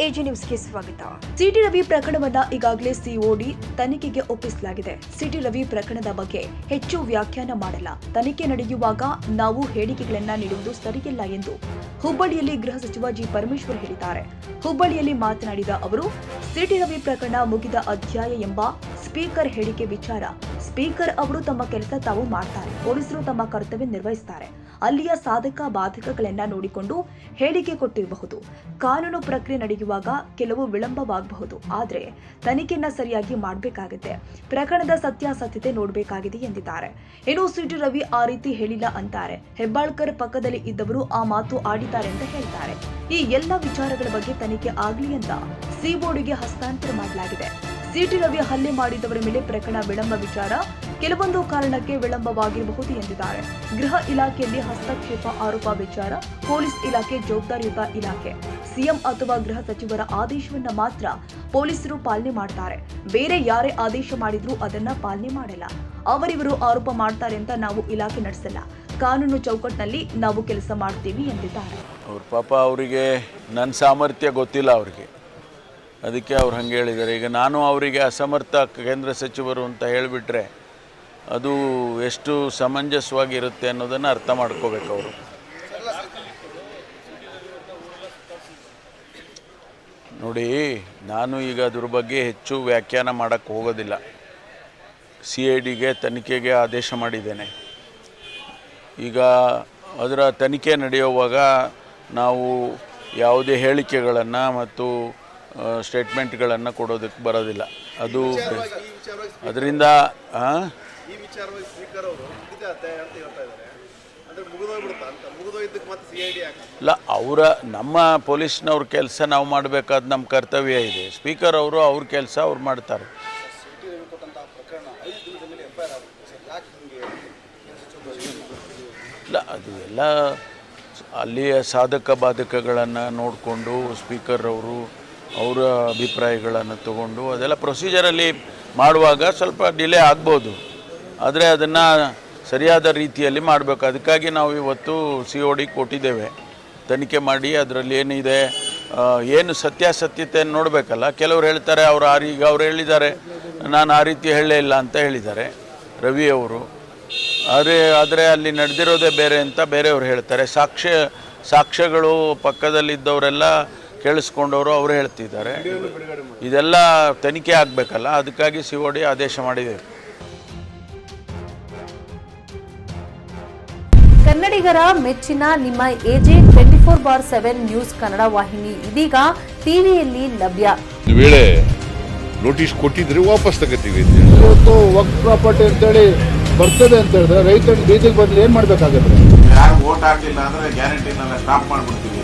AG ನ್ಯೂಸ್ಗೆ ಸ್ವಾಗತ. City Ravi ಪ್ರಕರಣವನ್ನ ಈಗಾಗಲೇ ಸಿಒಡಿ ತನಿಖೆಗೆ ಒಪ್ಪಿಸಲಾಗಿದೆ. ಸಿಟಿ ರವಿ ಪ್ರಕರಣದ ಬಗ್ಗೆ ಹೆಚ್ಚು ವ್ಯಾಖ್ಯಾನ ಮಾಡಲ್ಲ. ತನಿಖೆ ನಡೆಯುವಾಗ ನಾವು ಹೇಳಿಕೆಗಳನ್ನ ನೀಡುವುದು ಸರಿಯಲ್ಲ ಎಂದು ಹುಬ್ಬಳ್ಳಿಯಲ್ಲಿ ಗೃಹ ಸಚಿವ ಜಿ ಪರಮೇಶ್ವರ್ ಹೇಳಿದ್ದಾರೆ. ಹುಬ್ಬಳ್ಳಿಯಲ್ಲಿ ಮಾತನಾಡಿದ ಅವರು, ಸಿಟಿ ರವಿ ಪ್ರಕರಣ ಮುಗಿದ ಅಧ್ಯಾಯ ಎಂಬ ಸ್ಪೀಕರ್ ಹೇಳಿಕೆ ವಿಚಾರ. ಸ್ಪೀಕರ್ ಅವರು ತಮ್ಮ ಕೆಲಸ ತಾವು ಮಾಡ್ತಾರೆ, ಪೊಲೀಸರು ತಮ್ಮ ಕರ್ತವ್ಯ ನಿರ್ವಹಿಸುತ್ತಾರೆ. ಅಲ್ಲಿಯ ಸಾಧಕ ಬಾಧಕಗಳನ್ನ ನೋಡಿಕೊಂಡು ಹೇಳಿಕೆ ಕೊಟ್ಟಿರಬಹುದು. ಕಾನೂನು ಪ್ರಕ್ರಿಯೆ ನಡೆಯುವಾಗ ಕೆಲವು ವಿಳಂಬವಾಗಬಹುದು, ಆದರೆ ತನಿಖೆಯನ್ನ ಸರಿಯಾಗಿ ಮಾಡಬೇಕಾಗುತ್ತೆ. ಪ್ರಕರಣದ ಸತ್ಯಾಸತ್ಯತೆ ನೋಡಬೇಕಾಗಿದೆ ಎಂದಿದ್ದಾರೆ. ಇನ್ನು ಸಿಟಿ ರವಿ ಆ ರೀತಿ ಹೇಳಿಲ್ಲ ಅಂತಾರೆ. ಹೆಬ್ಬಾಳ್ಕರ್ ಪಕ್ಕದಲ್ಲಿ ಇದ್ದವರು ಆ ಮಾತು ಆಡಿದ್ದಾರೆ ಅಂತ ಹೇಳ್ತಾರೆ. ಈ ಎಲ್ಲ ವಿಚಾರಗಳ ಬಗ್ಗೆ ತನಿಖೆ ಆಗಲಿ ಅಂತ ಸಿಒಡಿಗೆ ಹಸ್ತಾಂತರ ಮಾಡಲಾಗಿದೆ. ಸಿಟಿ ರವಿ ಹಲ್ಲೆ ಮಾಡಿದವರ ಮೇಲೆ ಪ್ರಕರಣ ವಿಳಂಬ ವಿಚಾರ ಕೆಲವೊಂದು ಕಾರಣಕ್ಕೆ ವಿಳಂಬವಾಗಿರಬಹುದು ಎಂದಿದ್ದಾರೆ. ಗೃಹ ಇಲಾಖೆಯಲ್ಲಿ ಹಸ್ತಕ್ಷೇಪ ಆರೋಪ ವಿಚಾರ ಪೊಲೀಸ್ ಇಲಾಖೆ ಜವಾಬ್ದಾರಿಯುತ ಇಲಾಖೆ. ಸಿಎಂ ಅಥವಾ ಗೃಹ ಸಚಿವರ ಆದೇಶವನ್ನ ಮಾತ್ರ ಪೊಲೀಸರು ಪಾಲನೆ ಮಾಡ್ತಾರೆ. ಬೇರೆ ಯಾರೇ ಆದೇಶ ಮಾಡಿದ್ರೂ ಅದನ್ನ ಪಾಲನೆ ಮಾಡಲ್ಲ. ಅವರಿವರು ಆರೋಪ ಮಾಡ್ತಾರೆ ಅಂತ ನಾವು ಇಲಾಖೆ ನಡೆಸಲ್ಲ. ಕಾನೂನು ಚೌಕಟ್ಟಿನಲ್ಲಿ ನಾವು ಕೆಲಸ ಮಾಡ್ತೀವಿ ಎಂದಿದ್ದಾರೆ. ಅವ್ರ ಪಾಪ ಅವರಿಗೆ ನನ್ನ ಸಾಮರ್ಥ್ಯ ಗೊತ್ತಿಲ್ಲ ಅವ್ರಿಗೆ, ಅದಕ್ಕೆ ಅವ್ರು ಹಂಗೆ ಹೇಳಿದ್ದಾರೆ. ಈಗ ನಾನು ಅವರಿಗೆ ಅಸಮರ್ಥ ಕೇಂದ್ರ ಸಚಿವರು ಅಂತ ಹೇಳಿಬಿಟ್ರೆ ಅದು ಎಷ್ಟು ಸಮಂಜಸವಾಗಿರುತ್ತೆ ಅನ್ನೋದನ್ನು ಅರ್ಥ ಮಾಡ್ಕೋಬೇಕು ಅವರು. ನೋಡಿ, ನಾನು ಈಗ ಅದ್ರ ಬಗ್ಗೆ ಹೆಚ್ಚು ವ್ಯಾಖ್ಯಾನ ಮಾಡೋಕ್ಕೆ ಹೋಗೋದಿಲ್ಲ. CIDಗೆ ತನಿಖೆಗೆ ಆದೇಶ ಮಾಡಿದ್ದೇನೆ. ಈಗ ಅದರ ತನಿಖೆ ನಡೆಯುವಾಗ ನಾವು ಯಾವುದೇ ಹೇಳಿಕೆಗಳನ್ನು ಮತ್ತು ಸ್ಟೇಟ್ಮೆಂಟ್ಗಳನ್ನು ಕೊಡೋದಕ್ಕೆ ಬರೋದಿಲ್ಲ. ಅದು ಅದರಿಂದ ಇಲ್ಲ, ನಮ್ಮ ಪೊಲೀಸ್ನವ್ರ ಕೆಲಸ ನಾವು ಮಾಡಬೇಕಾದ ನಮ್ಮ ಕರ್ತವ್ಯ ಇದೆ. ಸ್ಪೀಕರ್ ಅವರು ಅವ್ರ ಕೆಲಸ ಅವ್ರು ಮಾಡ್ತಾರೆ. ಇಲ್ಲ, ಅದು ಎಲ್ಲ ಅಲ್ಲಿಯ ಸಾಧಕ ಬಾಧಕಗಳನ್ನು ನೋಡಿಕೊಂಡು ಸ್ಪೀಕರ್ ಅವರು ಅವರ ಅಭಿಪ್ರಾಯಗಳನ್ನು ತಗೊಂಡು ಅದೆಲ್ಲ ಪ್ರೊಸೀಜರಲ್ಲಿ ಮಾಡುವಾಗ ಸ್ವಲ್ಪ ಡಿಲೇ ಆಗ್ಬೋದು, ಆದರೆ ಅದನ್ನು ಸರಿಯಾದ ರೀತಿಯಲ್ಲಿ ಮಾಡಬೇಕು. ಅದಕ್ಕಾಗಿ ನಾವು ಇವತ್ತು COD ಕೊಟ್ಟಿದ್ದೇವೆ. ತನಿಖೆ ಮಾಡಿ ಅದರಲ್ಲಿ ಏನಿದೆ, ಏನು ಸತ್ಯಾಸತ್ಯತೆಯನ್ನು ನೋಡಬೇಕಲ್ಲ. ಕೆಲವರು ಹೇಳ್ತಾರೆ ಈಗ ಅವ್ರು ಹೇಳಿದ್ದಾರೆ ನಾನು ಆ ರೀತಿ ಹೇಳಲೇ ಇಲ್ಲ ಅಂತ ಹೇಳಿದ್ದಾರೆ ರವಿ ಅವರು. ಆದರೆ ಅಲ್ಲಿ ನಡೆದಿರೋದೇ ಬೇರೆ ಅಂತ ಬೇರೆಯವರು ಹೇಳ್ತಾರೆ. ಸಾಕ್ಷ್ಯಗಳು ಪಕ್ಕದಲ್ಲಿದ್ದವರೆಲ್ಲ ಕೇಳಿಸ್ಕೊಂಡವರು ಅವರು ಹೇಳ್ತಿದ್ದಾರೆ. ಇದೆಲ್ಲ ತನಿಖೆ ಆಗಬೇಕಲ್ಲ, ಅದಕ್ಕಾಗಿ COD ಆದೇಶ ಮಾಡಿದ್ದೇವೆ. ಕನ್ನಡಿಗರ ಮೆಚ್ಚಿನ ನಿಮ್ಮ AJ 24/7 ನ್ಯೂಸ್ ಕನ್ನಡ ವಾಹಿನಿ ಇದೀಗ ಟಿವಿಯಲ್ಲಿ ಲಭ್ಯ. ವೇಳೆ ನೋಟಿಸ್ ಕೊಟ್ಟಿದ್ರೆ ವಾಪಸ್ ತಗೋತೀವಿ. ಇವತ್ತು ವಕ್ಫ್ ಪ್ರಾಪರ್ಟಿ ಅಂತೇಳಿ ಬರ್ತದೆ ಅಂತ ಹೇಳಿದ್ರೆ ರೈತರು ಬೀದಿಗೆ ಬದಲು ಏನ್ ಮಾಡ್ಬೇಕಾಗತ್ತೆ? ಯಾರು ವೋಟ್ ಹಾಕಲಿಲ್ಲ ಅಂದ್ರೆ ಗ್ಯಾರಂಟಿನೆಲ್ಲ ಸ್ಟಾಪ್ ಮಾಡ್ಬಿಡ್ತೀವಿ.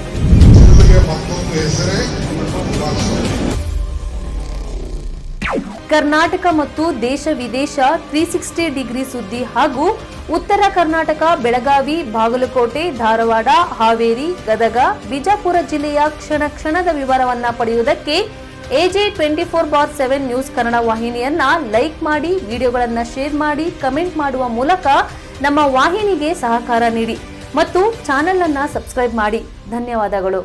ಕರ್ನಾಟಕ ಮತ್ತು ದೇಶ ವಿದೇಶ 360 ಡಿಗ್ರಿ ಸುದ್ದಿ ಹಾಗೂ ಉತ್ತರ ಕರ್ನಾಟಕ, ಬೆಳಗಾವಿ, ಬಾಗಲಕೋಟೆ, ಧಾರವಾಡ, ಹಾವೇರಿ, ಗದಗ, ಬಿಜಾಪುರ ಜಿಲ್ಲೆಯ ಕ್ಷಣ ಕ್ಷಣದ ವಿವರವನ್ನ ಪಡೆಯುವುದಕ್ಕೆ AJ 24/7 ನ್ಯೂಸ್ ಕನ್ನಡ ವಾಹಿನಿಯನ್ನ ಲೈಕ್ ಮಾಡಿ, ವಿಡಿಯೋಗಳನ್ನ ಶೇರ್ ಮಾಡಿ, ಕಮೆಂಟ್ ಮಾಡುವ ಮೂಲಕ ನಮ್ಮ ವಾಹಿನಿಗೆ ಸಹಕಾರ ನೀಡಿ ಮತ್ತು ಚಾನೆಲ್ ಅನ್ನ ಸಬ್ಸ್ಕ್ರೈಬ್ ಮಾಡಿ. ಧನ್ಯವಾದಗಳು.